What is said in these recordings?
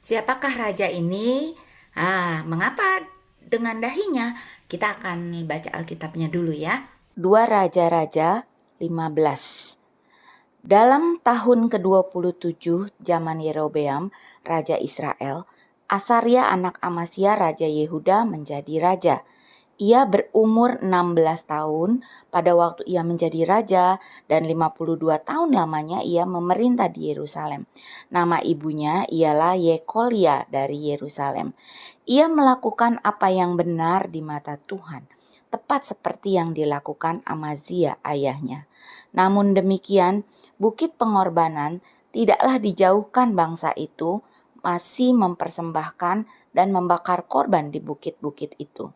Siapakah raja ini? Mengapa dengan dahinya? Kita akan baca Alkitabnya dulu ya. 2 Raja-Raja 15. Dalam tahun ke-27 zaman Yerobeam, Raja Israel, Asaria anak Amasya Raja Yehuda menjadi raja. Ia berumur 16 tahun pada waktu ia menjadi raja dan 52 tahun lamanya ia memerintah di Yerusalem. Nama ibunya ialah Yekolia dari Yerusalem. Ia melakukan apa yang benar di mata Tuhan, tepat seperti yang dilakukan Amazia ayahnya. Namun demikian, bukit pengorbanan tidaklah dijauhkan bangsa itu, masih mempersembahkan dan membakar korban di bukit-bukit itu.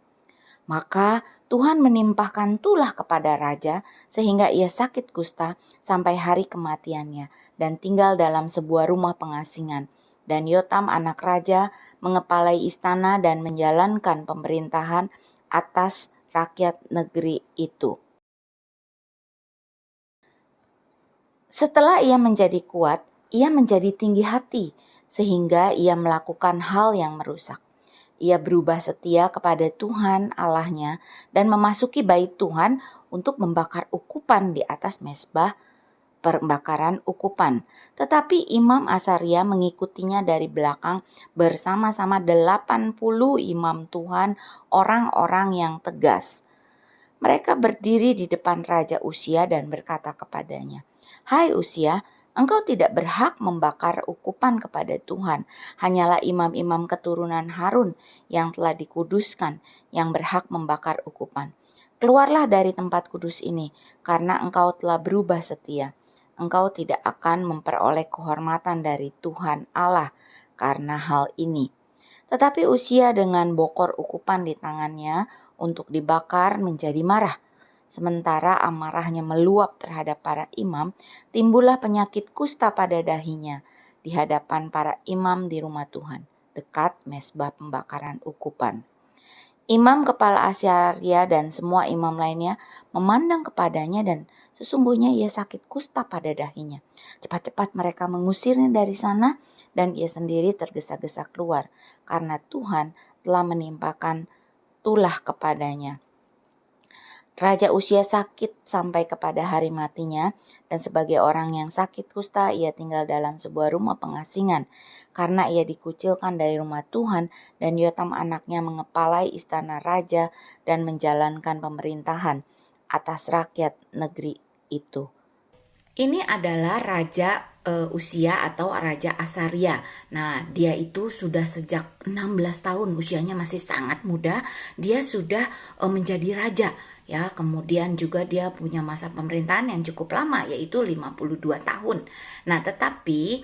Maka Tuhan menimpahkan tulah kepada raja sehingga ia sakit kusta sampai hari kematiannya dan tinggal dalam sebuah rumah pengasingan. Dan Yotam anak raja mengepalai istana dan menjalankan pemerintahan atas rakyat negeri itu. Setelah ia menjadi kuat, ia menjadi tinggi hati sehingga ia melakukan hal yang merusak. Ia berubah setia kepada Tuhan Allahnya dan memasuki bait Tuhan untuk membakar ukupan di atas mezbah pembakaran ukupan. Tetapi Imam Asaria mengikutinya dari belakang bersama-sama 80 imam Tuhan, orang-orang yang tegas. Mereka berdiri di depan Raja Uzia dan berkata kepadanya, "Hai Uzia, engkau tidak berhak membakar ukupan kepada Tuhan. Hanyalah imam-imam keturunan Harun yang telah dikuduskan yang berhak membakar ukupan. Keluarlah dari tempat kudus ini, karena engkau telah berubah setia. Engkau tidak akan memperoleh kehormatan dari Tuhan Allah karena hal ini." Tetapi Uzia dengan bokor ukupan di tangannya untuk dibakar menjadi marah. Sementara amarahnya meluap terhadap para imam, timbullah penyakit kusta pada dahinya di hadapan para imam di rumah Tuhan, dekat mezbah pembakaran ukupan. Imam kepala Asaria dan semua imam lainnya memandang kepadanya dan sesungguhnya ia sakit kusta pada dahinya. Cepat-cepat mereka mengusirnya dari sana dan ia sendiri tergesa-gesa keluar karena Tuhan telah menimpakan tulah kepadanya. Raja Uzia sakit sampai kepada hari matinya, dan sebagai orang yang sakit kusta ia tinggal dalam sebuah rumah pengasingan, karena ia dikucilkan dari rumah Tuhan, dan Yotam anaknya mengepalai istana raja dan menjalankan pemerintahan atas rakyat negeri itu. Ini adalah Raja Uzia atau Raja Asaria. Nah, dia itu sudah sejak 16 tahun, usianya masih sangat muda, dia sudah menjadi raja. Ya, kemudian juga dia punya masa pemerintahan yang cukup lama, yaitu 52 tahun. Nah, tetapi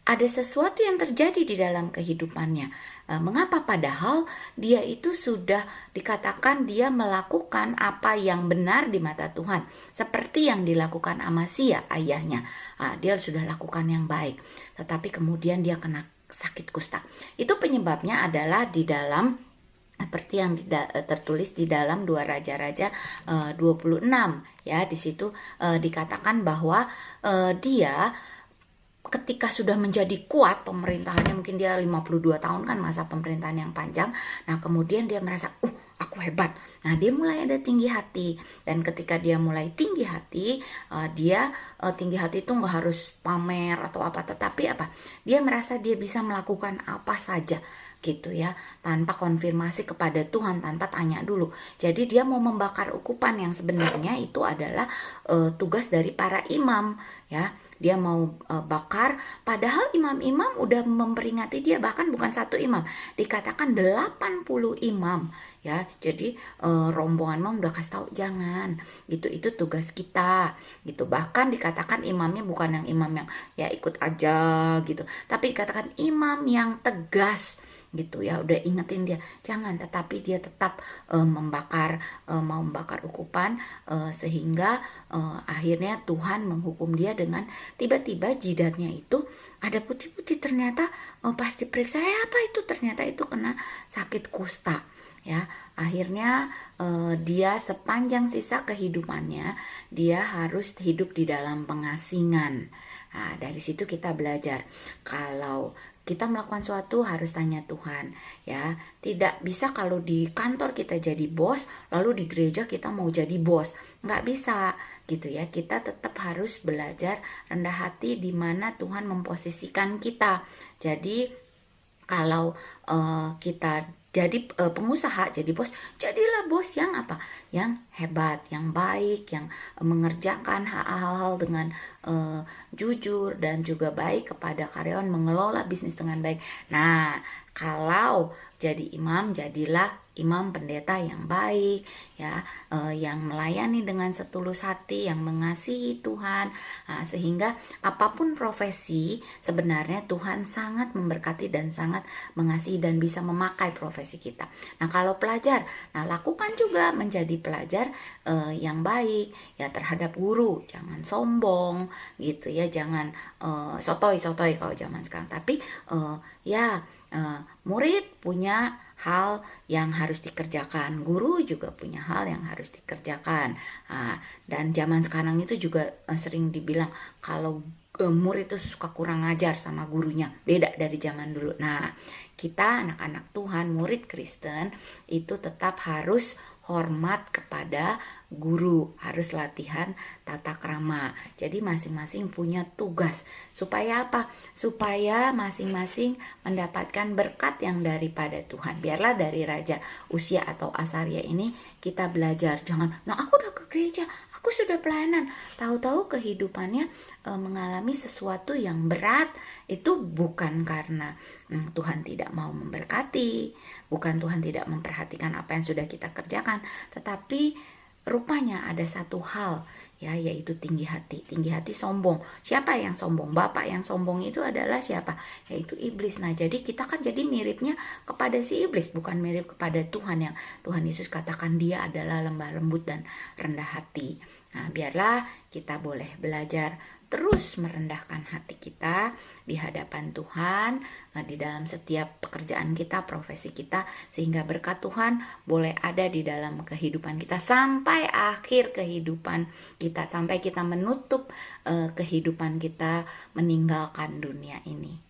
ada sesuatu yang terjadi di dalam kehidupannya. Mengapa? Padahal dia itu sudah dikatakan dia melakukan apa yang benar di mata Tuhan, seperti yang dilakukan Amasya ayahnya. Dia sudah lakukan yang baik, tetapi kemudian dia kena sakit kusta. Itu penyebabnya adalah di dalam seperti yang tertulis di dalam 2 Raja-Raja 26 ya. Di situ dikatakan bahwa dia ketika sudah menjadi kuat pemerintahannya, mungkin dia 52 tahun kan masa pemerintahan yang panjang. Nah, kemudian dia merasa, aku hebat. Nah, dia mulai ada tinggi hati. Dan ketika dia mulai tinggi hati, tinggi hati itu nggak harus pamer atau apa, tetapi apa? Dia merasa dia bisa melakukan apa saja gitu ya, tanpa konfirmasi kepada Tuhan, tanpa tanya dulu. Jadi dia mau membakar ukupan yang sebenarnya itu adalah tugas dari para imam ya. Dia mau bakar, padahal imam-imam udah memperingati dia, bahkan bukan satu imam, dikatakan 80 imam ya. Jadi rombongan imam udah kasih tahu jangan gitu, itu tugas kita gitu. Bahkan dikatakan imamnya bukan yang imam yang ya ikut aja gitu, tapi dikatakan imam yang tegas gitu ya, udah ingetin dia jangan, tetapi dia tetap mau membakar ukupan sehingga akhirnya Tuhan menghukum dia dengan tiba-tiba jidatnya itu ada putih-putih. Ternyata pas diperiksa apa itu, ternyata itu kena sakit kusta ya. Akhirnya dia sepanjang sisa kehidupannya dia harus hidup di dalam pengasingan. Nah, dari situ kita belajar kalau kita melakukan sesuatu harus tanya Tuhan, ya. Tidak bisa kalau di kantor kita jadi bos, lalu di gereja kita mau jadi bos. Nggak bisa, gitu ya. Kita tetap harus belajar rendah hati di mana Tuhan memposisikan kita. Jadi kalau kita jadi pengusaha, jadi bos, jadilah bos yang apa? Yang hebat, yang baik, yang mengerjakan hal-hal dengan jujur dan juga baik kepada karyawan, mengelola bisnis dengan baik. Nah, kalau jadi imam, jadilah imam pendeta yang baik, ya, yang melayani dengan setulus hati, yang mengasihi Tuhan. Nah, sehingga apapun profesi, sebenarnya Tuhan sangat memberkati dan sangat mengasihi dan bisa memakai profesi kita. Nah, kalau pelajar, nah lakukan juga menjadi pelajar yang baik, ya, terhadap guru. Jangan sombong, gitu ya, jangan sotoy-sotoy kalau zaman sekarang. Tapi murid punya hal yang harus dikerjakan, guru juga punya hal yang harus dikerjakan. Dan zaman sekarang itu juga sering dibilang kalau murid itu suka kurang ajar sama gurunya, beda dari zaman dulu. Nah, kita anak-anak Tuhan, murid Kristen itu tetap harus hormat kepada guru, harus latihan tata krama. Jadi masing-masing punya tugas. Supaya apa? Supaya masing-masing mendapatkan berkat yang daripada Tuhan. Biarlah dari Raja Usia atau Asaria ini kita belajar. Jangan, nah aku udah ke gereja, aku sudah pelayanan. Tahu-tahu kehidupannya mengalami sesuatu yang berat. Itu bukan karena Tuhan tidak mau memberkati, bukan Tuhan tidak memperhatikan apa yang sudah kita kerjakan, tetapi rupanya ada satu hal, ya, yaitu tinggi hati. Tinggi hati sombong. Siapa yang sombong? Bapak yang sombong itu adalah siapa? Yaitu iblis. Nah, jadi kita kan jadi miripnya kepada si iblis, bukan mirip kepada Tuhan yang Tuhan Yesus katakan dia adalah lembah lembut dan rendah hati. Nah, biarlah kita boleh belajar terus merendahkan hati kita di hadapan Tuhan, di dalam setiap pekerjaan kita, profesi kita, sehingga berkat Tuhan boleh ada di dalam kehidupan kita sampai akhir kehidupan kita, sampai kita menutup kehidupan kita meninggalkan dunia ini.